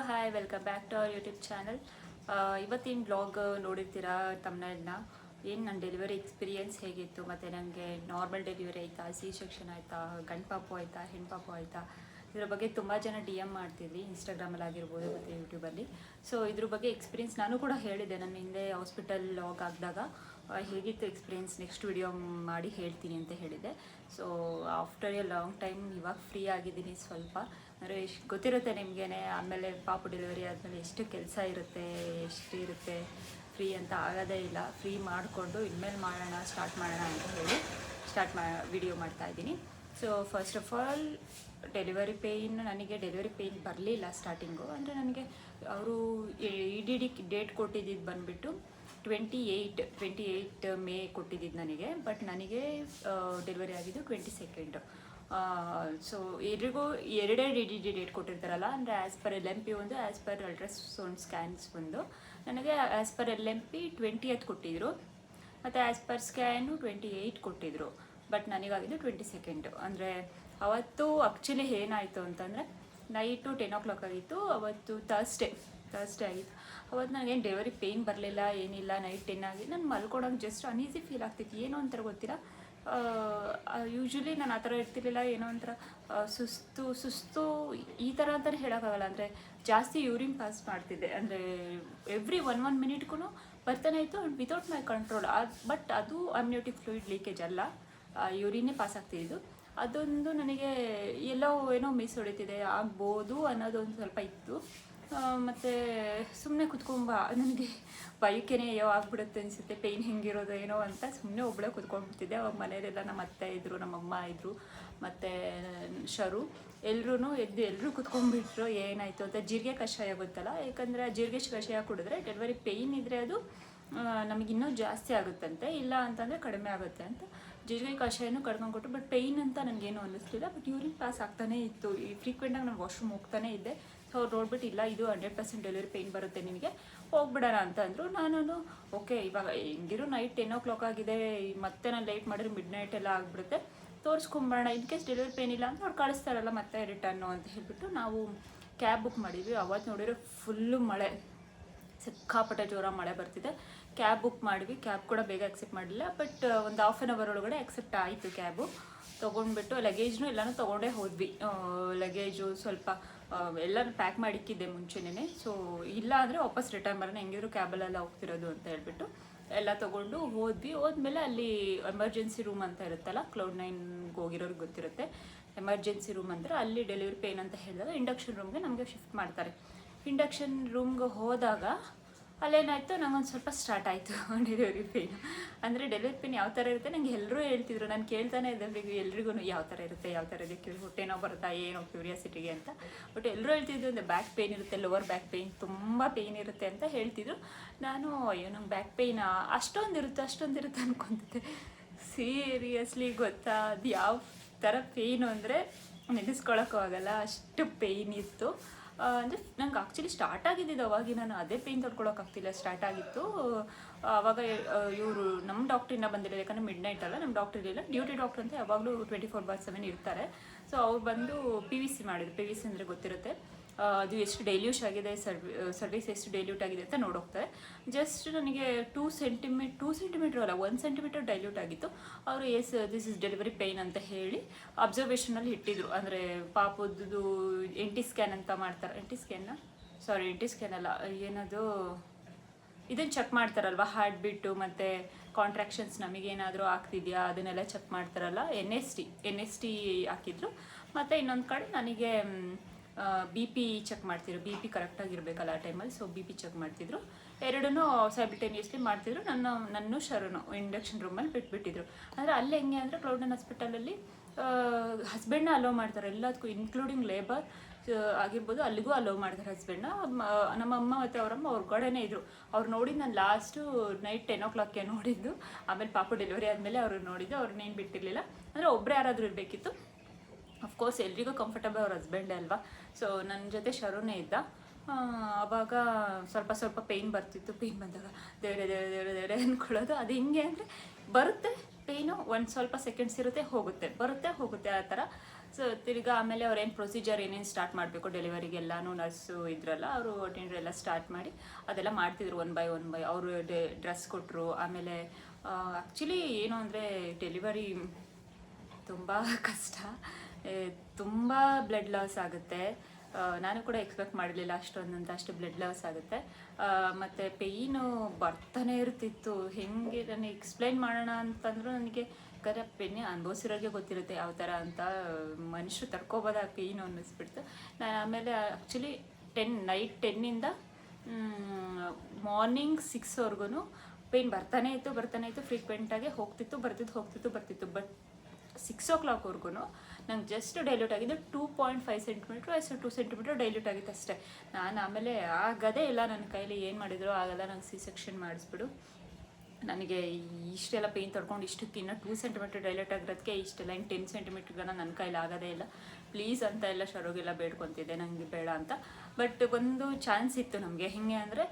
Hi welcome back to our YouTube channel. ಇವತ್ತಿನ blog ನೋಡಿರ್ತೀರಾ ತಮ್ಮನೇನ. ಏನು ನನ್ನ ಡೆಲಿವರಿ ಎಕ್ಸ್ಪೀರಿಯೆನ್ಸ್ ಹೇಗಿತ್ತು, ಮತ್ತು ನನಗೆ ನಾರ್ಮಲ್ ಡೆಲಿವರಿ ಆಯಿತಾ, ಸಿ ಸೆಕ್ಷನ್ ಆಯಿತಾ, ಗಂಡು ಪಾಪು ಆಯಿತಾ, ಹೆಣ್ಣು ಪಾಪು ಆಯಿತಾ, ಇದ್ರ ಬಗ್ಗೆ ತುಂಬ ಜನ ಡಿ ಎಮ್ ಮಾಡ್ತಿದ್ವಿ ಇನ್ಸ್ಟಾಗ್ರಾಮಲ್ಲಿ ಆಗಿರ್ಬೋದು ಮತ್ತು ಯೂಟ್ಯೂಬಲ್ಲಿ. ಸೊ ಇದ್ರ ಬಗ್ಗೆ ಎಕ್ಸ್ಪೀರಿಯೆನ್ಸ್ ನಾನು ಕೂಡ ಹೇಳಿದೆ ನನ್ನ ಹಿಂದೆ ಹಾಸ್ಪಿಟಲ್ ಲಾಗ್ ಆಗಿದಾಗ ಹೇಗಿತ್ತು ಎಕ್ಸ್ಪೀರಿಯೆನ್ಸ್ ನೆಕ್ಸ್ಟ್ ವಿಡಿಯೋ ಮಾಡಿ ಹೇಳ್ತೀನಿ ಅಂತ ಹೇಳಿದೆ. So after A long time ಇವಾಗ ಫ್ರೀ ಆಗಿದ್ದೀನಿ ಸ್ವಲ್ಪ. ಅಂದರೆ ಗೊತ್ತಿರುತ್ತೆ ನಿಮಗೇ, ಆಮೇಲೆ ಪಾಪು ಡೆಲಿವರಿ ಆದಮೇಲೆ ಎಷ್ಟು ಕೆಲಸ ಇರುತ್ತೆ, ಎಷ್ಟು ಇರುತ್ತೆ, ಫ್ರೀ ಅಂತ ಆಗೋದೇ ಇಲ್ಲ. ಫ್ರೀ ಮಾಡಿಕೊಂಡು ಇನ್ಮೇಲೆ ಸ್ಟಾರ್ಟ್ ಮಾಡೋಣ ಅಂತ ಹೇಳಿ ವಿಡಿಯೋ ಮಾಡ್ತಾಯಿದ್ದೀನಿ. ಸೊ ಫಸ್ಟ್ ಆಫ್ ಆಲ್ ನನಗೆ ಡೆಲಿವರಿ ಪೇಯ್ನ್ ಬರಲಿಲ್ಲ ಸ್ಟಾರ್ಟಿಂಗು. ಅಂದರೆ ನನಗೆ ಅವರು ಡಿ ಡೇಟ್ ಕೊಟ್ಟಿದ್ದು ಬಂದುಬಿಟ್ಟು 28 ಮೇ ಕೊಟ್ಟಿದ್ದು ನನಗೆ. ಬಟ್ ನನಗೆ ಡೆಲಿವರಿ ಆಗಿದ್ದು 22. ಸೊ ಎಲ್ರಿಗೂ ಎರಡೇ ಡೇಟ್ ಕೊಟ್ಟಿರ್ತಾರಲ್ಲ, ಅಂದರೆ ಆ್ಯಸ್ ಪರ್ LMP ಒಂದು, ಆ್ಯಸ್ ಪರ್ ಅಲ್ಟ್ರಾಸೌಂಡ್ ಸ್ಕ್ಯಾನ್ಸ್ ಒಂದು. ನನಗೆ ಆ್ಯಸ್ ಪರ್ LMP 20th ಕೊಟ್ಟಿದ್ದರು, ಮತ್ತು ಆ್ಯಸ್ ಪರ್ ಸ್ಕ್ಯಾನು 28 ಕೊಟ್ಟಿದ್ದರು. ಬಟ್ ನನಗಾಗಿದ್ದು 22. ಅಂದರೆ ಅವತ್ತು ಆ್ಯಕ್ಚುಲಿ ಏನಾಯಿತು ಅಂತಂದರೆ ನೈಟು 10 o'clock ಆಗಿತ್ತು. ಅವತ್ತು ಥರ್ಸ್ಡೇ ಆಗಿತ್ತು. ಅವತ್ತು ನನಗೇನು ಡೆಲಿವರಿ ಪೇಯ್ನ್ ಬರಲಿಲ್ಲ, ಏನಿಲ್ಲ. ನೈಟ್ 10 ಆಗಿ ನಾನು ಮಲ್ಕೊಳಕ್ಕೆ ಜಸ್ಟ್ ಅನೀಸಿ ಫೀಲ್ ಆಗ್ತಿತ್ತು, ಏನೋ ಒಂಥರ ಗೊತ್ತಿಲ್ಲ. ಯೂಶ್ವಲಿ ನಾನು ಆ ಥರ ಇರ್ತಿರ್ಲಿಲ್ಲ, ಏನೋ ಒಂಥರ ಸುಸ್ತು ಈ ಥರ ಅಂತಲೇ ಹೇಳೋಕ್ಕಾಗಲ್ಲ. ಅಂದರೆ ಜಾಸ್ತಿ ಯೂರಿನ್ ಪಾಸ್ ಮಾಡ್ತಿದ್ದೆ, ಅಂದರೆ ಎವ್ರಿ 1 ಮಿನಿಟ್ಗೂ ಬರ್ತಾನೆ ಇತ್ತು, ವಿತೌಟ್ ಮೈ ಕಂಟ್ರೋಲ್. ಬಟ್ ಅದು ಅಮ್ನಿಯೋಟಿಕ್ ಫ್ಲೂಯಿಡ್ ಲೀಕೇಜ್ ಅಲ್ಲ, ಯೂರಿನ್ನೇ ಪಾಸ್ ಆಗ್ತಿದ್ದು. ಅದೊಂದು ನನಗೆ ಏನೋ ಮಿಸ್ ಹೊಡಿತಿದೆ ಆಗ್ಬೋದು ಅನ್ನೋದೊಂದು ಸ್ವಲ್ಪ ಇತ್ತು. ಮತ್ತು ಸುಮ್ಮನೆ ನನಗೆ ಬೈಕೇನೆ ಆಗ್ಬಿಡುತ್ತೆ ಅನಿಸುತ್ತೆ, ಪೇಯ್ನ್ ಹೆಂಗಿರೋದು ಏನೋ ಅಂತ ಸುಮ್ಮನೆ ಒಬ್ಬಳೇ ಕುತ್ಕೊಂಡ್ಬಿಡ್ತಿದ್ದೆ. ಅವಾಗ ಮನೆಯಲ್ಲೆಲ್ಲ ನಮ್ಮ ಅತ್ತೆ ಇದ್ದರು, ನಮ್ಮಮ್ಮ ಇದ್ದರು, ಮತ್ತು ಶರು ಎಲ್ಲರೂ ಕುತ್ಕೊಂಡ್ಬಿಟ್ರು. ಏನಾಯಿತು ಅಂತ ಜೀರಿಗೆ ಕಷಾಯ ಗೊತ್ತಲ್ಲ, ಯಾಕಂದರೆ ಜೀರಿಗೆ ಕಷಾಯ ಕುಡಿದ್ರೆ ಡೆಲಿವರಿ ಪೇಯ್ನ್ ಇದ್ದರೆ ಅದು ನಮಗಿನ್ನೂ ಜಾಸ್ತಿ ಆಗುತ್ತಂತೆ, ಇಲ್ಲ ಅಂತಂದರೆ ಕಡಿಮೆ ಆಗುತ್ತೆ ಅಂತ ಜೀರಿಗೆ ಕಷಾಯನೂ ಕಡ್ಕೊಂಡ್ಕೊಟ್ಟು. ಬಟ್ ಪೇಯ್ನ್ ಅಂತ ನನಗೇನು ಅನ್ನಿಸ್ಲಿಲ್ಲ. ಬಟ್ ಯೂರಿನ್ ಪಾಸ್ ಆಗ್ತಾನೇ ಇತ್ತು, ಫ್ರೀಕ್ವೆಂಟಾಗಿ ನಾನು ವಾಶ್ರೂಮ್ ಹೋಗ್ತಾನೇ ಇದ್ದೆ. ಸೊ ಅವ್ರು ನೋಡ್ಬಿಟ್ಟು ಇಲ್ಲ ಇದು 100% ಡೆಲಿವರಿ ಪೇಯ್ನ್ ಬರುತ್ತೆ ನಿನಗೆ, ಹೋಗ್ಬಿಡೋಣ ಅಂತ ಅಂದರು. ನಾನು ಓಕೆ ಇವಾಗ ಹೆಂಗಿರು ನೈಟ್ 10 o'clock ಆಗಿದೆ, ಮತ್ತೆ ನಾನು ಲೇಟ್ ಮಾಡಿದ್ರೆ ಮಿಡ್ ನೈಟ್ ಎಲ್ಲ ಆಗಿಬಿಡುತ್ತೆ, ತೋರಿಸ್ಕೊಂಬರೋಣ. ಇನ್ ಕೇಸ್ ಡೆಲಿವರಿ ಪೇಯ್ನ್ ಇಲ್ಲ ಅಂತ ಅವ್ರು ಕಳಿಸ್ತಾರಲ್ಲ ಮತ್ತೆ ರಿಟರ್ನು ಅಂತ ಹೇಳಿಬಿಟ್ಟು ನಾವು ಕ್ಯಾಬ್ ಬುಕ್ ಮಾಡಿದ್ವಿ. ಅವತ್ತು ನೋಡಿದ್ರೆ ಫುಲ್ಲು ಮಳೆ, ಸಿಕ್ಕಾಪಟ್ಟೆ ಜೋರ ಮಳೆ ಬರ್ತಿದೆ. ಕ್ಯಾಬ್ ಬುಕ್ ಮಾಡಿದ್ವಿ. ಕ್ಯಾಬ್ ಕೂಡ ಬೇಗ ಅಕ್ಸೆಪ್ಟ್ ಮಾಡಲಿಲ್ಲ, ಬಟ್ ಒಂದು ಹಾಫ್ ಆನ್ ಅವರ್ ಒಳಗಡೆ ಅಕ್ಸೆಪ್ಟ್ ಆಯಿತು ಕ್ಯಾಬು. ತೊಗೊಂಡ್ಬಿಟ್ಟು ಲಗೇಜ್ನು ಎಲ್ಲನೂ ತೊಗೊಂಡೇ ಹೋದ್ವಿ. ಲಗೇಜು ಸ್ವಲ್ಪ ಎಲ್ಲನೂ ಪ್ಯಾಕ್ ಮಾಡಿಕ್ಕಿದ್ದೆ ಮುಂಚೆನೇ. ಸೊ ಇಲ್ಲ ಅಂದರೆ ವಾಪಸ್ ರಿಟರ್ನ್ ಬರೋಣ, ಹೆಂಗಿದ್ರು ಕ್ಯಾಬಲ್ಲೆಲ್ಲ ಹೋಗ್ತಿರೋದು ಅಂತ ಹೇಳ್ಬಿಟ್ಟು ಎಲ್ಲ ತೊಗೊಂಡು ಹೋದ್ಮೇಲೆ ಅಲ್ಲಿ ಎಮರ್ಜೆನ್ಸಿ ರೂಮ್ ಅಂತ ಇರುತ್ತಲ್ಲ, Cloud9 ಹೋಗಿರೋರಿಗೆ ಗೊತ್ತಿರುತ್ತೆ. ಎಮರ್ಜೆನ್ಸಿ ರೂಮ್ ಅಂದರೆ ಅಲ್ಲಿ ಡೆಲಿವರಿ ಪೇಯ್ನ್ ಅಂತ ಹೇಳಿದಾಗ ಇಂಡಕ್ಷನ್ ರೂಮ್ಗೆ ನಮಗೆ ಶಿಫ್ಟ್ ಮಾಡ್ತಾರೆ. ಇಂಡಕ್ಷನ್ ರೂಮ್ಗೆ ಹೋದಾಗ ಅಲ್ಲೇನಾಯಿತು, ನಂಗೊಂದು ಸ್ವಲ್ಪ ಸ್ಟಾರ್ಟ್ ಆಯಿತು ಡೆಲಿವರಿ ಪೇಯ್ನು. ಅಂದರೆ ಡೆಲಿವರಿ ಪೇಯ್ನ್ ಯಾವ ಥರ ಇರುತ್ತೆ ನನಗೆ ಎಲ್ಲರೂ ಹೇಳ್ತಿದ್ರು, ನಾನು ಕೇಳ್ತಾನೆ ಇದ್ದೆ ಎಲ್ರಿಗೂ ಯಾವ ಥರ ಇರುತ್ತೆ, ಹೊಟ್ಟೆನೋ ಬರುತ್ತಾ ಏನೋ ಕ್ಯೂರಿಯಾಸಿಟಿಗೆ ಅಂತ. ಬಟ್ ಎಲ್ಲರೂ ಹೇಳ್ತಿದ್ರು ಅಂದರೆ ಬ್ಯಾಕ್ ಪೇಯ್ನ್ ಇರುತ್ತೆ, ಲೋವರ್ ಬ್ಯಾಕ್ ಪೇಯ್ನ್ ತುಂಬ ಪೇಯ್ನ್ ಇರುತ್ತೆ ಅಂತ ಹೇಳ್ತಿದ್ರು. ನಾನು ಅಯ್ಯೋ ನಂಗೆ ಬ್ಯಾಕ್ ಪೇಯ್ನ್ ಅಷ್ಟೊಂದಿರುತ್ತೆ ಅನ್ಕೊತಿದ್ದೆ. ಸೀರಿಯಸ್ಲಿ ಗೊತ್ತಾ, ಅದು ಯಾವ ಥರ ಪೇಯ್ನು ಅಂದರೆ ನೆನೆಸ್ಕೊಳಕ್ಕೂ ಆಗಲ್ಲ, ಅಷ್ಟು ಪೇಯ್ನ್ ಇತ್ತು. ಅಂದರೆ ನಂಗೆ ಆ್ಯಕ್ಚುಲಿ ಸ್ಟಾರ್ಟ್ ಆಗಿದ್ದು ಅವಾಗ ನಾನು ಅದೇ ಪೇಯ್ನ್ ತೊಡ್ಕೊಳಕ್ಕಾಗ್ತಿಲ್ಲ, ಸ್ಟಾರ್ಟ್ ಆಗಿತ್ತು ಆವಾಗ. ಇವರು ನಮ್ಮ ಡಾಕ್ಟ್ರಿನ ಬಂದಿಲ್ಲ, ಯಾಕಂದರೆ ಮಿಡ್ ನೈಟ್ ಅಲ್ಲ, ನಮ್ಮ ಡಾಕ್ಟ್ರ್ ಇರಲಿಲ್ಲ. ಡ್ಯೂಟಿ ಡಾಕ್ಟ್ರ್ ಅಂತ ಯಾವಾಗಲೂ 24/7 ಇರ್ತಾರೆ. ಸೊ ಅವ್ರು ಬಂದು PVC ಮಾಡಿದ್ರು. PVC ಅಂದರೆ ಗೊತ್ತಿರುತ್ತೆ, ಅದು ಎಷ್ಟು ಡೈಲ್ಯೂಟ್ ಆಗಿದೆ, ಸರ್ವಿಸ್ ಎಷ್ಟು ಡೈಲ್ಯೂಟ್ ಆಗಿದೆ ಅಂತ ನೋಡೋಗ್ತಾರೆ. ಜಸ್ಟ್ ನನಗೆ 2 ಸೆಂಟಿಮೀಟ್ರ್ ಅಲ್ಲ 1 ಸೆಂಟಿಮೀಟರ್ ಡೈಲ್ಯೂಟ್ ಆಗಿತ್ತು. ಅವರು ದಿಸ್ ಇಸ್ ಡೆಲಿವರಿ ಪೇಯ್ನ್ ಅಂತ ಹೇಳಿ ಅಬ್ಸರ್ವೇಷನಲ್ಲಿ ಇಟ್ಟಿದ್ರು. ಅಂದರೆ ಪಾಪದ್ದು NT ಸ್ಕ್ಯಾನ್ ಅಂತ ಮಾಡ್ತಾರೆ, NT ಸ್ಕ್ಯಾನ್ ಅಲ್ಲ, ಏನದು ಇದನ್ನು ಚೆಕ್ ಮಾಡ್ತಾರಲ್ವ, ಹಾರ್ಟ್ ಬೀಟು ಮತ್ತು ಕಾಂಟ್ರಾಕ್ಷನ್ಸ್ ನಮಗೇನಾದರೂ ಆಗ್ತಿದೆಯಾ ಅದನ್ನೆಲ್ಲ ಚೆಕ್ ಮಾಡ್ತಾರಲ್ಲ, NST ಹಾಕಿದ್ರು. ಮತ್ತು ಇನ್ನೊಂದು ಕಡೆ ನನಗೆ BP ಚೆಕ್ ಮಾಡ್ತಿದ್ರು, BP ಕರೆಕ್ಟಾಗಿರಬೇಕಲ್ಲ ಆ ಟೈಮಲ್ಲಿ. ಸೊ BP ಚೆಕ್ ಮಾಡ್ತಿದ್ರು, ಎರಡನ್ನೂ ಸೈಮಲ್ಟೇನಿಯಸ್ಲಿ ಮಾಡ್ತಿದ್ರು. ನನ್ನ ಶರುನು ಇಂಡಕ್ಷನ್ ರೂಮಲ್ಲಿ ಬಿಟ್ಬಿಟ್ಟಿದ್ರು. ಅಂದರೆ ಅಲ್ಲಿ ಹೆಂಗೆ ಅಂದರೆ Cloud9 ಹಾಸ್ಪಿಟಲಲ್ಲಿ ಹಸ್ಬೆಂಡ್ನ ಅಲೋ ಮಾಡ್ತಾರೆ ಎಲ್ಲದಕ್ಕೂ, ಇನ್ಕ್ಲೂಡಿಂಗ್ ಲೇಬರ್ ಆಗಿರ್ಬೋದು, ಅಲ್ಲಿಗೂ ಅಲೋ ಮಾಡ್ತಾರೆ ಹಸ್ಬೆಂಡ್ನ. ನಮ್ಮ ಅಮ್ಮ ಮತ್ತು ಅವರಮ್ಮ ಹೊರಗಡೆನೇ ಇದ್ದರು. ಅವ್ರು ನೋಡಿದ್ದು ನಾನು ಲಾಸ್ಟು ನೈಟ್ 10 o'clock ನೋಡಿದ್ದು. ಆಮೇಲೆ ಪಾಪು ಡೆಲಿವರಿ ಆದಮೇಲೆ ಅವರು ನೋಡಿದ್ದು, ಅವ್ರನ್ನೇನು ಬಿಟ್ಟಿರಲಿಲ್ಲ. ಅಂದರೆ ಒಬ್ಬರೇ ಯಾರಾದರೂ ಇರಬೇಕಿತ್ತು. ಅಫ್ಕೋರ್ಸ್ ಎಲ್ರಿಗೂ ಕಂಫರ್ಟಬಲ್ ಅವ್ರ ಹಸ್ಬೆಂಡೇ ಅಲ್ವಾ. ಸೊ ನನ್ನ ಜೊತೆ ಶರುನೇ ಇದ್ದ. ಆವಾಗ ಸ್ವಲ್ಪ ಪೇಯ್ನ್ ಬರ್ತಿತ್ತು. ಪೇಯ್ನ್ ಬಂದಾಗ ದೇವರೇ ಅಂದ್ಕೊಳ್ಳೋದು. ಅದು ಹಿಂಗೆ ಅಂದರೆ ಬರುತ್ತೆ ಪೇಯ್ನು, ಒಂದು ಸ್ವಲ್ಪ ಸೆಕೆಂಡ್ಸ್ ಇರುತ್ತೆ, ಹೋಗುತ್ತೆ, ಬರುತ್ತೆ ಹೋಗುತ್ತೆ, ಆ ಥರ. ಸೊ ತಿರ್ಗಾ ಆಮೇಲೆ ಅವ್ರೇನು ಪ್ರೊಸೀಜರ್ ಏನೇನು ಸ್ಟಾರ್ಟ್ ಮಾಡಬೇಕು ಡೆಲಿವರಿಗೆ ಎಲ್ಲನೂ ನರ್ಸು ಇದ್ರಲ್ಲ ಅವರು ಅಟೆಂಡರ್ ಎಲ್ಲ ಸ್ಟಾರ್ಟ್ ಮಾಡಿ ಅದೆಲ್ಲ ಮಾಡ್ತಿದ್ರು ಒನ್ ಬೈ ಅವರು ಡ್ರೆಸ್ ಕೊಟ್ಟರು. ಆಮೇಲೆ ಆ್ಯಕ್ಚುಲಿ ಏನು ಅಂದರೆ ಡೆಲಿವರಿ ತುಂಬ ಕಷ್ಟ, ತುಂಬ ಬ್ಲಡ್ ಲಾಸ್ ಆಗುತ್ತೆ. ನಾನು ಕೂಡ ಎಕ್ಸ್ಪೆಕ್ಟ್ ಮಾಡಲಿಲ್ಲ ಅಷ್ಟು ಬ್ಲಡ್ ಲಾಸ್ ಆಗುತ್ತೆ. ಮತ್ತು ಪೇಯ್ನು ಬರ್ತಾನೆ ಇರ್ತಿತ್ತು. ಹೆಂಗೆ ನಾನು ಎಕ್ಸ್ಪ್ಲೈನ್ ಮಾಡೋಣ ಅಂತಂದ್ರೂ ನನಗೆ ಪೇಯ್ನೆ ಅನುಭವಿಸಿರೋರಿಗೆ ಗೊತ್ತಿರುತ್ತೆ ಯಾವ ಥರ ಅಂತ. ಮನುಷ್ಯರು ತಡ್ಕೋಬೋದ ಆ ಪೇಯ್ನು ಅನ್ನಿಸ್ಬಿಡ್ತು. ನಾನು ಆಮೇಲೆ ಆ್ಯಕ್ಚುಲಿ ನೈಟ್ 10 ಮಾರ್ನಿಂಗ್ 6ವರೆಗೂ ಪೇಯ್ನ್ ಬರ್ತಾನೆ ಇತ್ತು ಫ್ರೀಕ್ವೆಂಟಾಗಿ ಹೋಗ್ತಿತ್ತು ಬರ್ತಿತ್ತು. ಬಟ್ 6 o'clockವರೆಗೂ ನಂಗೆ ಜಸ್ಟ್ ಡೈಲ್ಯೂಟ್ ಆಗಿದ್ದು 2.5 ಸೆಂಟಿಮೀಟ್ರ್ 2 ಸೆಂಟಿಮೀಟ್ರ್ ಡೈಲ್ಯೂಟ್ ಆಗಿತ್ತು ಅಷ್ಟೇ. ನಾನು ಆಮೇಲೆ ಆಗದೇ ಇಲ್ಲ, ನನ್ನ ಕೈಲಿ ಏನು ಮಾಡಿದ್ರು ಆಗಲ್ಲ, ನಂಗೆ C-section ಮಾಡಿಸ್ಬಿಡು, ನನಗೆ ಇಷ್ಟೆಲ್ಲ ಪೇಯ್ನ್ ತಡ್ಕೊಂಡು ಇಷ್ಟಕ್ಕೆ ಇನ್ನೂ 2 ಸೆಂಟಿಮೀಟ್ರ್ ಡೈಲ್ಯೂಟ್ ಆಗಿರೋದಕ್ಕೆ ಇಷ್ಟೆಲ್ಲ 10 ಸೆಂಟಿಮೀಟ್ರ್ಗನ ನನ್ನ ಕೈಲಿ ಆಗೋದೇ ಇಲ್ಲ, ಪ್ಲೀಸ್ ಅಂತ ಎಲ್ಲ ಶರೋಗೆಲ್ಲ ಬೇಡ್ಕೊತಿದ್ದೆ ನನಗೆ ಬೇಡ ಅಂತ. ಬಟ್ ಒಂದು ಚಾನ್ಸ್ ಇತ್ತು ನಮಗೆ. ಹೇಗೆ ಅಂದರೆ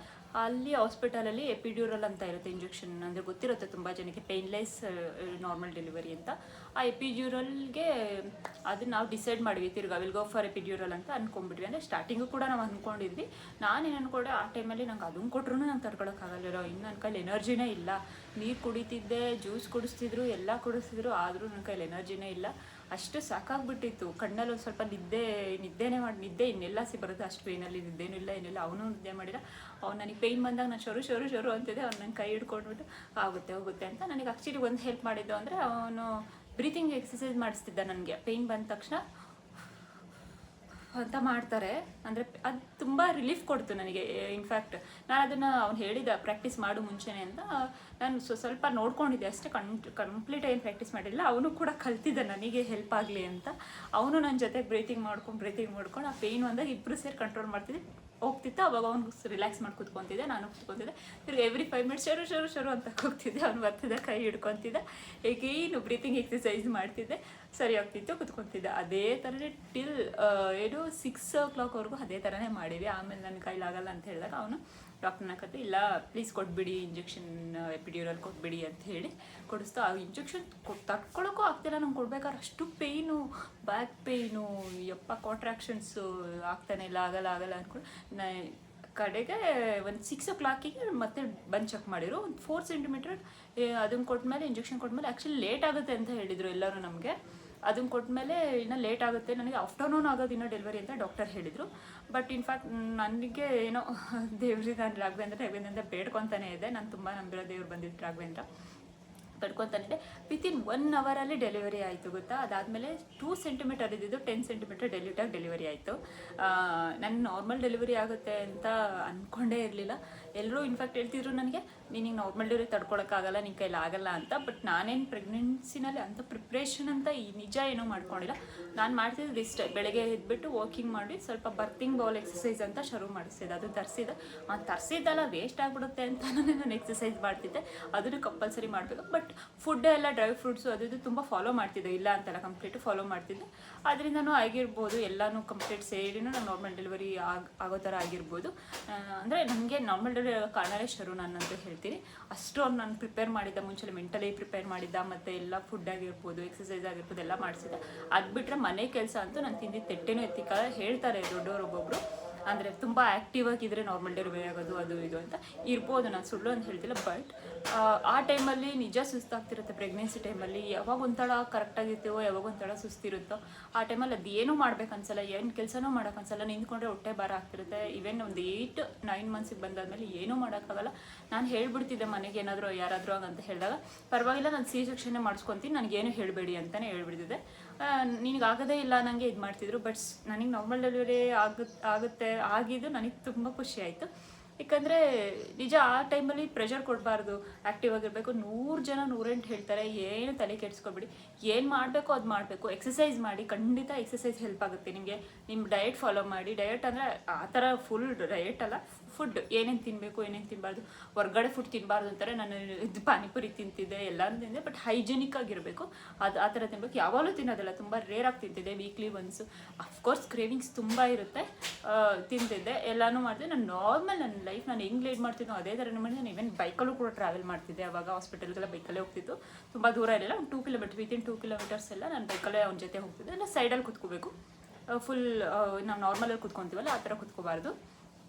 ಅಲ್ಲಿ ಹಾಸ್ಪಿಟಲಲ್ಲಿ ಎಪಿಡ್ಯೂರಲ್ ಅಂತ ಇರುತ್ತೆ ಇಂಜೆಕ್ಷನ್, ಅಂದರೆ ಗೊತ್ತಿರುತ್ತೆ ತುಂಬ ಜನಕ್ಕೆ, ಪೇಯ್ನ್ಲೆಸ್ ನಾರ್ಮಲ್ ಡೆಲಿವರಿ ಅಂತ. ಆ ಎಪಿಡ್ಯೂರಲ್ಗೆ ಅದನ್ನು ನಾವು ಡಿಸೈಡ್ ಮಾಡಿದ್ವಿ, ತಿರ್ಗಿ ವಿಲ್ ಗೋ ಫಾರ್ ಎಪಿಡ್ಯೂರಲ್ ಅಂತ ಅಂದ್ಕೊಂಡ್ಬಿಟ್ವಿ. ಅಂದರೆ ಸ್ಟಾರ್ಟಿಂಗು ಕೂಡ ನಾವು ಅಂದ್ಕೊಂಡಿದ್ವಿ. ನಾನೇನು ಅಂದ್ಕೊಂಡೆ ಆ ಟೈಮಲ್ಲಿ ನಂಗೆ ಅದನ್ನು ಕೊಟ್ಟರು ನಂಗೆ ತಡ್ಕೊಳಕ್ಕಾಗಲ್ಲ, ಇನ್ನು ನನ್ನ ಕೈಲಿ ಎನರ್ಜಿನೇ ಇಲ್ಲ. ನೀರು ಕುಡಿತಿದ್ದೆ, ಜ್ಯೂಸ್ ಕುಡಿಸ್ತಿದ್ರು, ಎಲ್ಲ ಕುಡಿಸ್ತಿದ್ರು, ಆದರೂ ನನ್ನ ಕೈಲಿ ಎನರ್ಜಿನೇ ಇಲ್ಲ. ಅಷ್ಟು ಸಾಕಾಗ್ಬಿಟ್ಟಿತ್ತು. ಕಣ್ಣಲ್ಲಿ ಒಂದು ಸ್ವಲ್ಪ ನಿದ್ದೆ ಇನ್ನೆಲ್ಲ ಬರುತ್ತೆ, ಅಷ್ಟು ಪೇಯ್ನಲ್ಲಿ ನಿದ್ದೇನೂ ಇಲ್ಲ ಏನಿಲ್ಲ. ಅವನು ನಿದ್ದೆ ಮಾಡಿಲ್ಲ. ಅವ್ನು ನನಗೆ ಪೇಯ್ನ್ ಬಂದಾಗ ನಾನು ಶರು ಅಂತಿದ್ದೆ. ಅವ್ನು ನನ್ನ ಕೈ ಹಿಡ್ಕೊಂಡ್ಬಿಟ್ಟು ಹೋಗುತ್ತೆ ಅಂತ. ನನಗೆ ಆ್ಯಕ್ಚುಲಿ ಒಂದು ಹೆಲ್ಪ್ ಮಾಡಿದ್ದು ಅಂದರೆ ಅವನು ಬ್ರೀತಿಂಗ್ ಎಕ್ಸಸೈಸ್ ಮಾಡಿಸ್ತಿದ್ದ. ನನಗೆ ಪೇಯ್ನ್ ಬಂದ ತಕ್ಷಣ ಅಂತ ಮಾಡ್ತಾರೆ, ಅಂದರೆ ಅದು ತುಂಬ ರಿಲೀಫ್ ಕೊಡ್ತು ನನಗೆ. ಇನ್ಫ್ಯಾಕ್ಟ್ ನಾನು ಅದನ್ನು ಅವ್ನು ಹೇಳಿದ ಪ್ರಾಕ್ಟೀಸ್ ಮಾಡು ಮುಂಚೆನೇ ಅಂತ. ನಾನು ಸ್ವಲ್ಪ ನೋಡ್ಕೊಂಡಿದ್ದೆ ಅಷ್ಟೇ, ಕಂಪ್ಲೀಟ್ ಏನು ಪ್ರಾಕ್ಟೀಸ್ ಮಾಡಿಲ್ಲ. ಅವನು ಕೂಡ ಕಲ್ತಿದ್ದ ನನಗೆ ಹೆಲ್ಪ್ ಆಗಲಿ ಅಂತ. ಅವನು ನನ್ನ ಜೊತೆ ಬ್ರೀತಿಂಗ್ ಮಾಡ್ಕೊಂಡು ಆ ಪೇಯ್ನ್ ಬಂದಾಗ ಇಬ್ಬರು ಸೇರಿ ಕಂಟ್ರೋಲ್ ಮಾಡ್ತಿದ್ದೆ, ಹೋಗ್ತಿತ್ತು. ಅವಾಗ ಅವ್ನು ರಿಲ್ಯಾಕ್ಸ್ ಮಾಡಿ ಕೂತ್ಕೊತಿದ್ದೆ, ನಾನು ಕೂತ್ಕೊತಿದ್ದೆ. ತಿರ್ಗಿ ಎವ್ರಿ 5 minutes ಶರು ಅಂತ ಹೋಗ್ತಿದ್ದೆ. ಅವ್ನು ಬರ್ತಿದ್ದೆ, ಕೈ ಹಿಡ್ಕೊತಿದ್ದೆ, ಹೇಗೇನು ಬ್ರೀತಿಂಗ್ ಎಕ್ಸಸೈಸ್ ಮಾಡ್ತಿದ್ದೆ, ಸರಿ ಆಗ್ತಿತ್ತು, ಕೂತ್ಕೊತಿದ್ದೆ. ಅದೇ ಥರನೇ ಟಿಲ್ 6 o'clockವರೆಗೂ ಅದೇ ಥರನೇ ಮಾಡೀವಿ. ಆಮೇಲೆ ನನ್ನ ಕೈಲಾಗಲ್ಲ ಅಂತ ಹೇಳಿದಾಗ ಅವನು ಡಾಕ್ಟರ್ನ ಕತೆ, ಇಲ್ಲ ಪ್ಲೀಸ್ ಕೊಟ್ಬಿಡಿ ಇಂಜೆಕ್ಷನ್, ಎಪಿಡ್ಯೂರಲ್ ಕೊಟ್ಬಿಡಿ ಅಂತ ಹೇಳಿ ಕೊಡಿಸ್ತಾ. ಆ ಇಂಜೆಕ್ಷನ್ ತಡ್ಕೊಳ್ಳೋಕ್ಕೂ ಆಗ್ತಿಲ್ಲ ನಂಗೆ ಕೊಡ್ಬೇಕಾದ್ರೆ. ಅಷ್ಟು ಪೇಯ್ನು, ಬ್ಯಾಕ್ ಪೇಯ್ನು, ಕಾಂಟ್ರಾಕ್ಷನ್ಸು ಆಗ್ತಾನೆ ಇಲ್ಲ, ಆಗಲ್ಲ ಅಂದ್ಕೊಂಡು ಕಡೆಗೆ ಒಂದು 6 o'clockಗೆ ಮತ್ತೆ ಬಂದು ಚೆಕ್ ಮಾಡಿದ್ರು. ಒಂದು 4 ಸೆಂಟಿಮೀಟ್ರ್ ಅದನ್ನು ಕೊಟ್ಮೇಲೆ, ಇಂಜೆಕ್ಷನ್ ಕೊಟ್ಮೇಲೆ ಆ್ಯಕ್ಚುಲಿ ಲೇಟ್ ಆಗುತ್ತೆ ಅಂತ ಹೇಳಿದರು ಎಲ್ಲರೂ ನಮಗೆ. ಅದನ್ನು ಕೊಟ್ಮೇಲೆ ಇನ್ನೂ ಲೇಟ್ ಆಗುತ್ತೆ, ನನಗೆ ಆಫ್ಟರ್ನೂನ್ ಆಗೋದು ಇನ್ನೂ ಡೆಲಿವರಿ ಅಂತ ಡಾಕ್ಟರ್ ಹೇಳಿದರು. ಬಟ್ ಇನ್ಫ್ಯಾಕ್ಟ್ ನನಗೆ ಏನೋ ದೇವ್ರಿಗೆ ನಾನು ರಾಘವೇಂದ್ರ ಬೇಡ್ಕೊತಾನೆ ಇದೆ. ನಾನು ತುಂಬ ನಂಬಿರೋ ದೇವ್ರು ಬಂದಿದ್ದು ರಾಘವೇಂದ್ರ, ಪಡ್ಕೊತಾನಿದೆ. ವಿತಿನ್ 1 ಅವರಲ್ಲಿ ಡೆಲಿವರಿ ಆಯಿತು ಗೊತ್ತಾ. ಅದಾದಮೇಲೆ 2 ಸೆಂಟಿಮೀಟರ್ ಇದ್ದಿದ್ದು 10 ಸೆಂಟಿಮೀಟರ್ ಡೈಲ್ಯೂಟಾಗಿ ಡೆಲಿವರಿ ಆಯಿತು. ನನ್ನ ನಾರ್ಮಲ್ ಡೆಲಿವರಿ ಆಗುತ್ತೆ ಅಂತ ಅಂದ್ಕೊಂಡೇ ಇರಲಿಲ್ಲ. ಎಲ್ಲರೂ ಇನ್ಫ್ಯಾಕ್ಟ್ ಹೇಳ್ತಿದ್ರು ನನಗೆ, ನೀನಿಗೆ ನಾರ್ಮಲ್ ಡೆಲಿವರಿ ತಡ್ಕೊಳಕ್ಕಾಗಲ್ಲ, ನಿನ್ನ ಕೈಲಿ ಆಗಲ್ಲ ಅಂತ. ಬಟ್ ನಾನೇನು ಪ್ರೆಗ್ನೆನ್ಸಿನಲ್ಲಿ ಅಂಥ ಪ್ರಿಪ್ರೇಷನ್ ಅಂತ ನಿಜ ಏನೂ ಮಾಡ್ಕೊಂಡಿಲ್ಲ. ನಾನು ಮಾಡ್ತಿದ್ದು ಇಷ್ಟೇ, ಬೆಳಗ್ಗೆ ಎದ್ಬಿಟ್ಟು ವಾಕಿಂಗ್ ಮಾಡಿ ಸ್ವಲ್ಪ ಬರ್ತಿಂಗ್ ಬೌಲ್ ಎಕ್ಸಸೈಸ್ ಅಂತ ಶುರು ಮಾಡಿಸ್ತಿದ್ದೆ. ಅದು ತರಿಸಿದ್ದಲ್ಲ ವೇಸ್ಟ್ ಆಗಿಬಿಡುತ್ತೆ ಅಂತ ನಾನು ಎಕ್ಸಸೈಸ್ ಮಾಡ್ತಿದ್ದೆ. ಅದನ್ನು ಕಂಪಲ್ಸರಿ ಮಾಡಬೇಕು. ಬಟ್ ಫುಡ್ ಎಲ್ಲ ಡ್ರೈ ಫ್ರೂಟ್ಸು ಅದು ಇದು ತುಂಬ ಫಾಲೋ ಮಾಡ್ತಿದ್ದೆ, ಇಲ್ಲ ಅಂತಲ್ಲ, ಕಂಪ್ಲೀಟು ಫಾಲೋ ಮಾಡ್ತಿದ್ದೆ. ಅದರಿಂದನೂ ಆಗಿರ್ಬೋದು, ಎಲ್ಲನೂ ಕಂಪ್ಲೀಟ್ ಸೇರಿನೂ ನಾನು ನಾರ್ಮಲ್ ಡೆಲಿವರಿ ಆಗೋ ಥರ ಆಗಿರ್ಬೋದು. ಅಂದರೆ ನನಗೆ ನಾರ್ಮಲ್ ಡೆಲಿವರಿ ಕಾರಣವೇ ಶುರು ನಾನಂತ ಹೇಳ್ತೀನಿ. ಅಷ್ಟು ಅವ್ರು ನಾನು ಪ್ರಿಪೇರ್ ಮಾಡಿದ್ದ, ಮುಂಚೆ ಮೆಂಟಲಿ ಪ್ರಿಪೇರ್ ಮಾಡಿದ್ದ, ಮತ್ತು ಎಲ್ಲ ಫುಡ್ ಆಗಿರ್ಬೋದು, ಎಕ್ಸಸೈಸ್ ಆಗಿರ್ಬೋದು ಎಲ್ಲ ಮಾಡಿಸಿದ್ದೆ. ಅದು ಬಿಟ್ಟರೆ ಮನೆ ಕೆಲಸ ಅಂತೂ ನಾನು ತಿಂದಿದ್ದು ತೆಟ್ಟೆನೂ ಎತ್ತಿಕಲ್ಲ. ಹೇಳ್ತಾರೆ ದೊಡ್ಡವರು ಒಬ್ಬೊಬ್ಬರು, ಅಂದರೆ ತುಂಬ ಆ್ಯಕ್ಟಿವ್ ಆಗಿದ್ದರೆ ನಾರ್ಮಲ್ ಡೆಲಿವರಿ ಆಗೋದು ಅದು ಇದು ಅಂತ ಇರ್ಬೋದು, ನಾನು ಸುಳ್ಳು ಅಂತ ಹೇಳ್ತಿಲ್ಲ. ಬಟ್ ಆ ಟೈಮಲ್ಲಿ ನಿಜ ಸುಸ್ತಾಗ್ತಿರುತ್ತೆ. ಪ್ರೆಗ್ನೆನ್ಸಿ ಟೈಮಲ್ಲಿ ಯಾವಾಗ ಒಂಥರ ಕರೆಕ್ಟಾಗಿರ್ತೀವೋ, ಯಾವಾಗ ಒಂಥರ ಸುಸ್ತಿರುತ್ತೋ, ಆ ಟೈಮಲ್ಲಿ ಅದು ಏನೂ ಮಾಡ್ಬೇಕು ಅನ್ಸಲ್ಲ, ಏನು ಕೆಲಸನೂ ಮಾಡೋಕೆ ಅನ್ಸಲ್ಲ, ನಿಂತ್ಕೊಂಡ್ರೆ ಹೊಟ್ಟೆ ಭಾರ ಆಗ್ತಿರುತ್ತೆ. ಈವನ್ ಒಂದು 8-9 ಮಂತ್ಸಿಗೆ ಬಂದಾದ್ಮೇಲೆ ಏನೂ ಮಾಡೋಕ್ಕಾಗಲ್ಲ. ನಾನು ಹೇಳ್ಬಿಡ್ತಿದ್ದೆ ಮನೆಗೆ ಏನಾದರೂ ಯಾರಾದರೂ ಅಂತ ಹೇಳಿದಾಗ, ಪರವಾಗಿಲ್ಲ ನಾನು C-section ಮಾಡಿಸ್ಕೊತೀನಿ, ನನಗೇನು ಹೇಳಬೇಡಿ ಅಂತಲೇ ಹೇಳ್ಬಿಡ್ತಿದ್ದೆ. ನಿನಗಾಗೋದೇ ಇಲ್ಲ ನನಗೆ ಇದು ಮಾಡ್ತಿದ್ರು. ಬಟ್ ನನಗೆ ನಾರ್ಮಲ್ ಡೆಲಿವರಿ ಆಗುತ್ತೆ ಆಗಿದ್ದು ನನಗೆ ತುಂಬ ಖುಷಿ ಆಯಿತು. ಯಾಕಂದರೆ ನಿಜ ಆ ಟೈಮಲ್ಲಿ ಪ್ರೆಷರ್ ಕೊಡಬಾರ್ದು, ಆ್ಯಕ್ಟಿವ್ ಆಗಿರಬೇಕು. 100 ಜನ 108 ಹೇಳ್ತಾರೆ, ಏನು ತಲೆ ಕೆಡಿಸ್ಕೊಬೇಡಿ, ಏನು ಮಾಡಬೇಕು ಅದು ಮಾಡಬೇಕು. ಎಕ್ಸಸೈಸ್ ಮಾಡಿ, ಖಂಡಿತ ಎಕ್ಸಸೈಸ್ ಹೆಲ್ಪ್ ಆಗುತ್ತೆ ನಿಮಗೆ. ನಿಮ್ಮ ಡಯಟ್ ಫಾಲೋ ಮಾಡಿ. ಡಯಟ್ ಅಂದರೆ ಆ ಥರ ಫುಲ್ ಡಯಟ್ ಅಲ್ಲ, ಫುಡ್ ಏನೇನು ತಿನ್ನಬೇಕು ಏನೇನು ತಿನ್ನಬಾರ್ದು, ಹೊರ್ಗಡೆ ಫುಡ್ ತಿನ್ನಬಾರ್ದು ಅಂತಾರೆ. ನಾನು ಇದು ಪಾನಿಪುರಿ ತಿಂತಿದ್ದೆ, ಎಲ್ಲನೂ ತಿಂದೆ, ಬಟ್ ಹೈಜಿನಿಕ್ ಆಗಿರಬೇಕು. ಅದು ಆ ಥರ ತಿನ್ನಬೇಕು. ಯಾವಾಗಲೂ ತಿನ್ನೋದಿಲ್ಲ, ತುಂಬ ರೇರಾಗಿ ತಿಂತಿದ್ದೆ, ವೀಕ್ಲಿ ಒನ್ಸು. ಅಫ್ಕೋರ್ಸ್ ಕ್ರೇವಿಂಗ್ಸ್ ತುಂಬ ಇರುತ್ತೆ, ತಿಂತಿದ್ದೆ, ಎಲ್ಲನೂ ಮಾಡಿದೆ. ನಾನು ನಾರ್ಮಲ್ ನನ್ನ ಲೈಫ್ ನಾನು ಹೆಂಗೆ ಲೀಡ್ ಮಾಡ್ತಿದ್ದೋ ಅದೇ ಥರ ಮಾಡಿ ನಾನು ಈವನ್ ಬೈಕಲ್ಲೂ ಕೂಡ ಟ್ರಾವೆಲ್ ಮಾಡ್ತಿದ್ದೆ. ಅವಾಗ ಹಾಸ್ಪಿಟಲ್ಗೆಲ್ಲ ಬೈಕಲ್ಲೇ ಹೋಗ್ತಿದ್ದು, ತುಂಬ ದೂರ ಇರಲಿಲ್ಲ, ಒಂದು 2 ಕಿಲೋಮೀಟರ್ ವಿತಿನ್ 2 ಕಿಲೋಮೀಟರ್ಸ್ ಎಲ್ಲ ನಾನು ಬೈಕಲ್ಲೇ ಅವ್ನ ಜೊತೆ ಹೋಗ್ತಿದ್ದೆ. ಇಲ್ಲ ಸೈಡಲ್ಲಿ ಕುತ್ಕೋಬೇಕು, ಫುಲ್ ನಾವು ನಾರ್ಮಲಲ್ಲಿ ಕುತ್ಕೊತೀವಲ್ಲ ಆ ಥರ ಕುತ್ಕೋಬಾರ್ದು.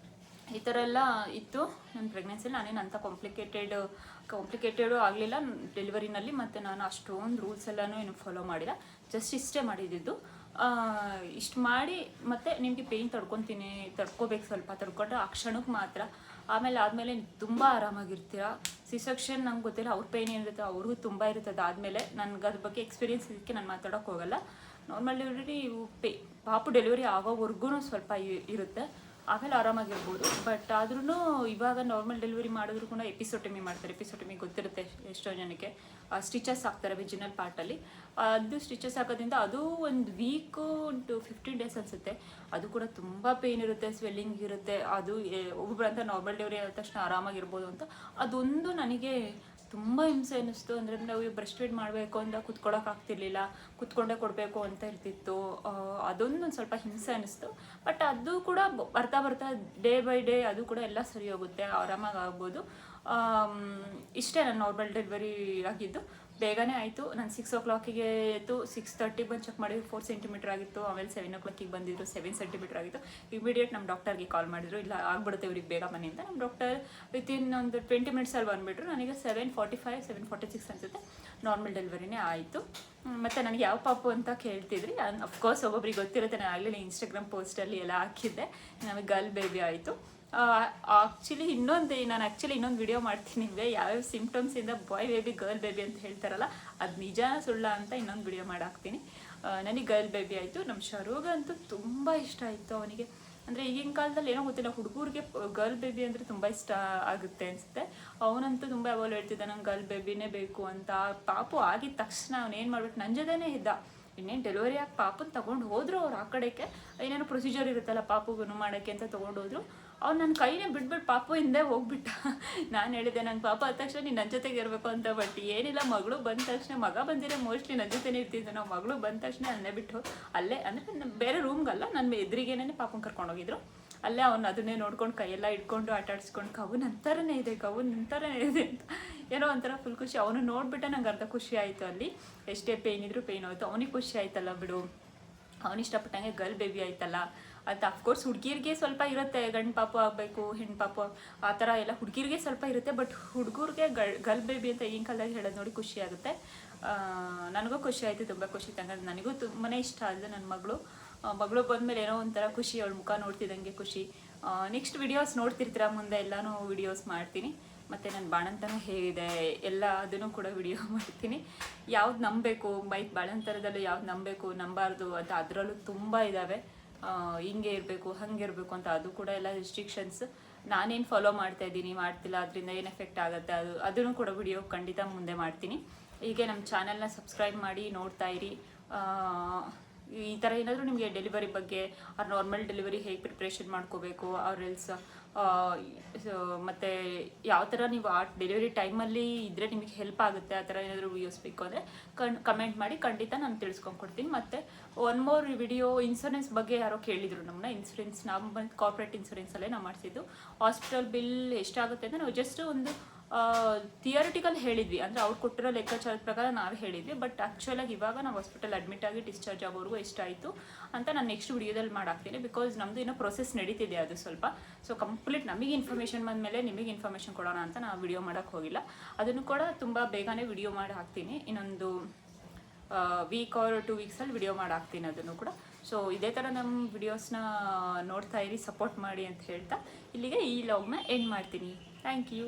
ಈ ಥರ ಎಲ್ಲ ಇತ್ತು ನನ್ನ ಪ್ರೆಗ್ನೆನ್ಸಿಲಿ. ನಾನೇನು ಅಂಥ ಕಾಂಪ್ಲಿಕೇಟೆಡು ಆಗಲಿಲ್ಲ ಡೆಲಿವರಿನಲ್ಲಿ. ಮತ್ತು ನಾನು ಅಷ್ಟೊಂದು ರೂಲ್ಸ್ ಎಲ್ಲನೂ ಏನು ಫಾಲೋ ಮಾಡಿಲ್ಲ, ಜಸ್ಟ್ ಇಷ್ಟೇ ಮಾಡಿದ್ದು. ಇಷ್ಟು ಮಾಡಿ ಮತ್ತು ನಿಮಗೆ ಪೇಯ್ನ್ ತಡ್ಕೋಬೇಕು, ಸ್ವಲ್ಪ ತಡ್ಕೊಂಡ್ರೆ ಆ ಕ್ಷಣಕ್ಕೆ ಮಾತ್ರ. ಆದಮೇಲೆ ತುಂಬ ಆರಾಮಾಗಿರ್ತೀರ. ಸೆಕ್ಷನ್ ನಂಗೆ ಗೊತ್ತಿಲ್ಲ ಅವ್ರ ಪೇಯ್ನ್ ಏನಿರುತ್ತೆ, ಅವ್ರಿಗೂ ತುಂಬ ಇರುತ್ತೆ. ಅದಾದಮೇಲೆ ನನಗೆ ಅದ್ರ ಬಗ್ಗೆ ಎಕ್ಸ್ಪೀರಿಯನ್ಸ್ ಇದಕ್ಕೆ ನಾನು ಮಾತಾಡೋಕ್ಕೆ ಹೋಗಲ್ಲ. ನಾರ್ಮಲ್ ಡೆಲಿವರಿ ಪಾಪು ಡೆಲಿವರಿ ಆಗೋವರೆಗೂ ಸ್ವಲ್ಪ ಇರುತ್ತೆ, ಆಮೇಲೆ ಆರಾಮಾಗಿರ್ಬೋದು. ಬಟ್ ಆದ್ರೂ ಇವಾಗ ನಾರ್ಮಲ್ ಡೆಲಿವರಿ ಮಾಡಿದ್ರು ಕೂಡ ಎಪಿಸೋಟಮಿ ಮಾಡ್ತಾರೆ. ಎಪಿಸೋಟಮಿ ಗೊತ್ತಿರುತ್ತೆ ಎಷ್ಟೋ ಜನಕ್ಕೆ. ಸ್ಟಿಚಸ್ ಹಾಕ್ತಾರೆ ವಿಜಿನಲ್ ಪಾರ್ಟಲ್ಲಿ. ಅದು ಸ್ಟಿಚಸ್ ಹಾಕೋದ್ರಿಂದ ಅದು ಒಂದು ವೀಕು ಟು 15 ಡೇಸ್ ಅನಿಸುತ್ತೆ. ಅದು ಕೂಡ ತುಂಬ ಪೇಯ್ನ್ ಇರುತ್ತೆ, ಸ್ವೆಲ್ಲಿಂಗ್ ಇರುತ್ತೆ. ಅದು ಒಬ್ಬೊಬ್ಬರು ಅಂತ ನಾರ್ಮಲ್ ಡೆಲಿವರಿ ಆದ ತಕ್ಷಣ ಆರಾಮಾಗಿರ್ಬೋದು ಅಂತ. ಅದೊಂದು ನನಗೆ ತುಂಬ ಹಿಂಸೆ ಅನ್ನಿಸ್ತು. ಅಂದರೆ ನಾವು ಬ್ರೆಸ್ಟ್ ಫೀಡ್ ಮಾಡಬೇಕು ಅಂತ ಕುತ್ಕೊಳ್ಳೋಕ್ಕಾಗ್ತಿರ್ಲಿಲ್ಲ, ಕುತ್ಕೊಂಡೇ ಕೊಡಬೇಕು ಅಂತ ಇರ್ತಿತ್ತು. ಅದೊಂದು ಸ್ವಲ್ಪ ಹಿಂಸೆ ಅನ್ನಿಸ್ತು. ಬಟ್ ಅದು ಕೂಡ ಬರ್ತಾ ಡೇ ಬೈ ಡೇ ಅದು ಕೂಡ ಎಲ್ಲ ಸರಿ ಹೋಗುತ್ತೆ, ಆರಾಮಾಗಿ ಆಗ್ಬೋದು. ಇಷ್ಟೇ ನನ್ನ ನಾರ್ಮಲ್ ಡೆಲಿವರಿ ಆಗಿದ್ದು. ಬೇಗನೆ ಆಯಿತು. ನಾನು 6 o'clock ಇತ್ತು, 6:30 ಬಂದು ಚೆಕ್ ಮಾಡಿದ್ರು 4 centimeter ಆಗಿತ್ತು. ಆಮೇಲೆ 7 o'clock ಬಂದಿದ್ರು 7 centimeter ಆಗಿತ್ತು. ಇಮಿಡಿಯೇಟ್ ನಮ್ಮ ಡಾಕ್ಟರ್ಗೆ ಕಾಲ್ ಮಾಡಿದ್ರು, ಇಲ್ಲ ಆಗ್ಬಿಡುತ್ತೆ ಇವ್ರಿಗೆ ಬೇಗ ಬನ್ನಿ ಅಂತ. ನಮ್ಮ ಡಾಕ್ಟರ್ ವಿತಿನ್ ಒಂದು 20 minutesಲ್ಲಿ ಬಂದುಬಿಟ್ರು. ನನಗೆ 7:45 7:46 ಅನಿಸುತ್ತೆ ನಾರ್ಮಲ್ ಡೆಲಿವರಿನೇ ಆಯಿತು. ಮತ್ತು ನನಗೆ ಯಾವ ಪಾಪು ಅಂತ ಕೇಳ್ತಿದ್ರಿ. ಅಫ್ಕೋರ್ಸ್ ಒಬ್ಬೊಬ್ರಿಗೆ ಗೊತ್ತಿರುತ್ತೆ, ನಾನು ಆಗಲೇ ಇನ್ಸ್ಟಾಗ್ರಾಮ್ ಪೋಸ್ಟಲ್ಲಿ ಎಲ್ಲ ಹಾಕಿದ್ದೆ. ನಮಗೆ ಗರ್ಲ್ ಬೇಬಿ ಆಯಿತು. ಇನ್ನೊಂದು ವಿಡಿಯೋ ಮಾಡ್ತೀನಿ ನಿಮಗೆ, ಯಾವ್ಯಾವ ಸಿಂಪ್ಟಮ್ಸಿಂದ ಬಾಯ್ ಬೇಬಿ ಗರ್ಲ್ ಬೇಬಿ ಅಂತ ಹೇಳ್ತಾರಲ್ಲ ಅದು ನಿಜ ಸುಳ್ಳ ಅಂತ ಇನ್ನೊಂದು ವಿಡಿಯೋ ಮಾಡಾಕ್ತೀನಿ. ನನಗೆ ಗರ್ಲ್ ಬೇಬಿ ಆಯಿತು. ನಮ್ಮ ಶರುಗಂತೂ ತುಂಬ ಇಷ್ಟ ಆಯಿತು ಅವನಿಗೆ. ಅಂದರೆ ಈಗಿನ ಕಾಲದಲ್ಲಿ ಏನೋ ಗೊತ್ತಿಲ್ಲ, ಹುಡುಗರಿಗೆ ಗರ್ಲ್ ಬೇಬಿ ಅಂದರೆ ತುಂಬ ಇಷ್ಟ ಆಗುತ್ತೆ ಅನಿಸುತ್ತೆ. ಅವನಂತೂ ತುಂಬ ಯಾವಾಗ ಹೇಳ್ತಿದ್ದ ನಂಗೆ ಗರ್ಲ್ ಬೇಬಿನೇ ಬೇಕು ಅಂತ. ಪಾಪು ಆಗಿದ ತಕ್ಷಣ ಅವನೇನು ಮಾಡ್ಬಿಟ್ಟು ನನ್ನ ಜೊತೆನೇ ಇದ್ದ. ಇನ್ನೇನು ಡೆಲಿವರಿ ಆಗಿ ಪಾಪನ ತೊಗೊಂಡು ಹೋದ್ರು. ಅವ್ರು ಆ ಕಡೆಗೆ ಏನೇನೋ ಪ್ರೊಸೀಜರ್ ಇರುತ್ತಲ್ಲ ಪಾಪುಗೂ ಮಾಡೋಕ್ಕೆ ಅಂತ ತೊಗೊಂಡೋದ್ರು. ಅವ್ನು ನನ್ನ ಕೈನೇ ಬಿಟ್ಬಿಟ್ಟು ಪಾಪು ಹಿಂದೆ ಹೋಗ್ಬಿಟ್ಟ. ನಾನು ಹೇಳಿದೆ ನಂಗೆ ಪಾಪ ಆದ ತಕ್ಷಣ ನೀನು ನನ್ನ ಜೊತೆಗೆ ಇರಬೇಕು ಅಂತ. ಬಟ್ ಏನಿಲ್ಲ, ಮಗಳು ಬಂದ ತಕ್ಷಣ, ಮಗ ಬಂದಿರೋ ಮೋಸ್ಟ್ಲಿ ನನ್ನ ಜೊತೆನೇ ಇರ್ತಿದ್ದೆ ನಾವು. ಮಗಳು ಬಂದ ತಕ್ಷಣ ಅಲ್ಲೇ ಬಿಟ್ಟು ಅಲ್ಲೇ, ಅಂದರೆ ಬೇರೆ ರೂಮ್ಗಲ್ಲ, ನನ್ನ ಎದುರಿಗೇನೆ ಪಾಪನ ಕರ್ಕೊಂಡೋಗಿದ್ರು. ಅಲ್ಲೇ ಅವ್ನು ಅದನ್ನೇ ನೋಡ್ಕೊಂಡು ಕೈಯೆಲ್ಲ ಇಟ್ಕೊಂಡು ಆಟಾಡಿಸ್ಕೊಂಡು ಕವು ನಂತರನೇ ಇದೆ ಅಂತ ಏನೋ ಒಂಥರ ಫುಲ್ ಖುಷಿ. ಅವನು ನೋಡಿಬಿಟ್ಟೆ ನಂಗೆ ಅರ್ಧ ಖುಷಿ ಆಯಿತು. ಅಲ್ಲಿ ಎಷ್ಟೇ ಪೇಯ್ನ್ ಇದ್ರೂ ಪೇಯ್ನ್ ಹೋಯ್ತು, ಅವನಿಗೆ ಖುಷಿ ಆಯ್ತಲ್ಲ ಬಿಡು, ಅವನು ಇಷ್ಟಪಟ್ಟಂಗೆ ಗರ್ಲ್ ಬೇಬಿ ಆಯ್ತಲ್ಲ ಅಂತ. ಅಫ್ಕೋರ್ಸ್ ಹುಡುಗಿರಿಗೆ ಸ್ವಲ್ಪ ಇರುತ್ತೆ, ಗಂಡು ಪಾಪು ಆಗಬೇಕು ಹೆಣ್ಣು ಪಾಪು ಆ ಥರ ಎಲ್ಲ ಹುಡುಗಿರಿಗೆ ಸ್ವಲ್ಪ ಇರುತ್ತೆ. ಬಟ್ ಹುಡುಗರಿಗೆ ಗರ್ಲ್ ಬೇಬಿ ಅಂತ ಈಗಿನ ಕಾಲದಾಗ ಹೇಳೋದು ನೋಡಿ ಖುಷಿ ಆಗುತ್ತೆ. ನನಗೂ ಖುಷಿ ಆಯಿತು, ತುಂಬ ಖುಷಿ ತಂಗದು. ನನಗೂ ತುಂಬಾ ಇಷ್ಟ ಆಗಿದೆ ನನ್ನ ಮಗಳು ಬಂದಮೇಲೆ ಏನೋ ಒಂಥರ ಖುಷಿ, ಅವಳ ಮುಖ ನೋಡ್ತಿದ್ದಂಗೆ ಖುಷಿ. ನೆಕ್ಸ್ಟ್ ವಿಡಿಯೋಸ್ ನೋಡ್ತಿರ್ತೀರ, ಮುಂದೆ ಎಲ್ಲನೂ ವಿಡಿಯೋಸ್ ಮಾಡ್ತೀನಿ. ಮತ್ತು ನನ್ನ ಬಾಣಂತನೂ ಹೇಗಿದೆ ಎಲ್ಲ ಅದನ್ನು ಕೂಡ ವಿಡಿಯೋ ಮಾಡ್ತೀನಿ. ಯಾವ್ದು ನಂಬಬೇಕು, ಬಾಣಂತನದಲ್ಲಿ ಯಾವ್ದು ನಂಬಬೇಕು ನಂಬಾರ್ದು ಅಂತ ಅದರಲ್ಲೂ ತುಂಬ ಇದ್ದಾವೆ. ಹಿಂಗೆ ಇರಬೇಕು ಹಾಗೆ ಇರಬೇಕು ಅಂತ, ಅದು ಕೂಡ ಎಲ್ಲ ರಿಸ್ಟ್ರಿಕ್ಷನ್ಸ್. ನಾನೇನು ಫಾಲೋ ಮಾಡ್ತಾಯಿದ್ದೀನಿ ಮಾಡ್ತಿಲ್ಲ, ಅದರಿಂದ ಏನು ಎಫೆಕ್ಟ್ ಆಗುತ್ತೆ ಅದನ್ನು ಕೂಡ ವಿಡಿಯೋ ಖಂಡಿತ ಮುಂದೆ ಮಾಡ್ತೀನಿ. ಹೀಗೆ ನಮ್ಮ ಚಾನಲ್ನ ಸಬ್ಸ್ಕ್ರೈಬ್ ಮಾಡಿ ನೋಡ್ತಾ ಇರಿ. ಈ ಥರ ಏನಾದರೂ ನಿಮಗೆ ಡೆಲಿವರಿ ಬಗ್ಗೆ ಅವ್ರ ನಾರ್ಮಲ್ ಡೆಲಿವರಿ ಹೇಗೆ ಪ್ರಿಪ್ರೇಷನ್ ಮಾಡ್ಕೋಬೇಕು, ಎಲ್ಸ್ ಮತ್ತು ಯಾವ ಥರ ನೀವು ಆ ಡೆಲಿವರಿ ಟೈಮಲ್ಲಿ ಇದ್ದರೆ ನಿಮಗೆ ಹೆಲ್ಪ್ ಆಗುತ್ತೆ, ಆ ಥರ ಏನಾದರೂ ವೀಡಿಯೋಸ್ ಬೇಕು ಅಂದರೆ ಕಮೆಂಟ್ ಮಾಡಿ, ಖಂಡಿತ ನಾನು ತಿಳಿಸ್ಕೊಂಡ್ಕೊಡ್ತೀನಿ. ಮತ್ತು ಒನ್ ಮೋರ್ ವಿಡಿಯೋ ಇನ್ಸೂರೆನ್ಸ್ ಬಗ್ಗೆ ಯಾರೋ ಕೇಳಿದರು ನಮ್ಮನ್ನ. ಇನ್ಸೂರೆನ್ಸ್ ನಾವು ಬಂದು ಕಾರ್ಪೊರೇಟ್ ಇನ್ಸೂರೆನ್ಸಲ್ಲೇ ನಾವು ಮಾಡಿಸಿದ್ದು. ಹಾಸ್ಪಿಟಲ್ ಬಿಲ್ ಎಷ್ಟಾಗುತ್ತೆ ಅಂತ ನಾವು ಜಸ್ಟ್ ಒಂದು ಥಿಯರಿಟಿಕಲ್ ಹೇಳಿದ್ವಿ, ಅಂದರೆ ಅವ್ರು ಕೊಟ್ಟಿರೋ ಲೆಕ್ಕಾಚಾರದ ಪ್ರಕಾರ ನಾವೇ ಹೇಳಿದ್ವಿ. ಬಟ್ ಆ್ಯಕ್ಚುಲಾಗಿ ಇವಾಗ ನಾವು ಹಾಸ್ಪಿಟಲ್ ಅಡ್ಮಿಟ್ ಆಗಿ ಡಿಸ್ಚಾರ್ಜ್ ಆಗೋವರೆಗೂ ಎಷ್ಟಾಯಿತು ಅಂತ ನಾನು ನೆಕ್ಸ್ಟ್ ವಿಡಿಯೋದಲ್ಲಿ ಮಾಡಾಕ್ತೀನಿ. ಬಿಕಾಸ್ ನಮ್ಮದು ಇನ್ನೂ ಪ್ರೊಸೆಸ್ ನಡೀತಿದೆ ಅದು ಸ್ವಲ್ಪ. ಸೊ ಕಂಪ್ಲೀಟ್ ನಮಗೆ ಇನ್ಫಾರ್ಮೇಷನ್ ಬಂದಮೇಲೆ ನಿಮಗೆ ಇನ್ಫಾರ್ಮೇಷನ್ ಕೊಡೋಣ ಅಂತ ನಾವು ವಿಡಿಯೋ ಮಾಡೋಕ್ಕೆ ಹೋಗಿಲ್ಲ. ಅದನ್ನು ಕೂಡ ತುಂಬ ಬೇಗನೆ ವಿಡಿಯೋ ಮಾಡಿ ಹಾಕ್ತೀನಿ. ಇನ್ನೊಂದು ವೀಕ್ ಆರ್ 2 ವೀಕ್ಸಲ್ಲಿ ವಿಡಿಯೋ ಮಾಡಿ ಹಾಕ್ತೀನಿ ಅದನ್ನು ಕೂಡ. ಸೊ ಇದೇ ಥರ ನಮ್ಮ ವಿಡಿಯೋಸ್ನ ನೋಡ್ತಾ ಇರಿ, ಸಪೋರ್ಟ್ ಮಾಡಿ ಅಂತ ಹೇಳ್ತಾ ಇಲ್ಲಿಗೆ ಈ ವ್ಲಾಗ್ನ ಎಂಡ್ ಮಾಡ್ತೀನಿ. Thank you.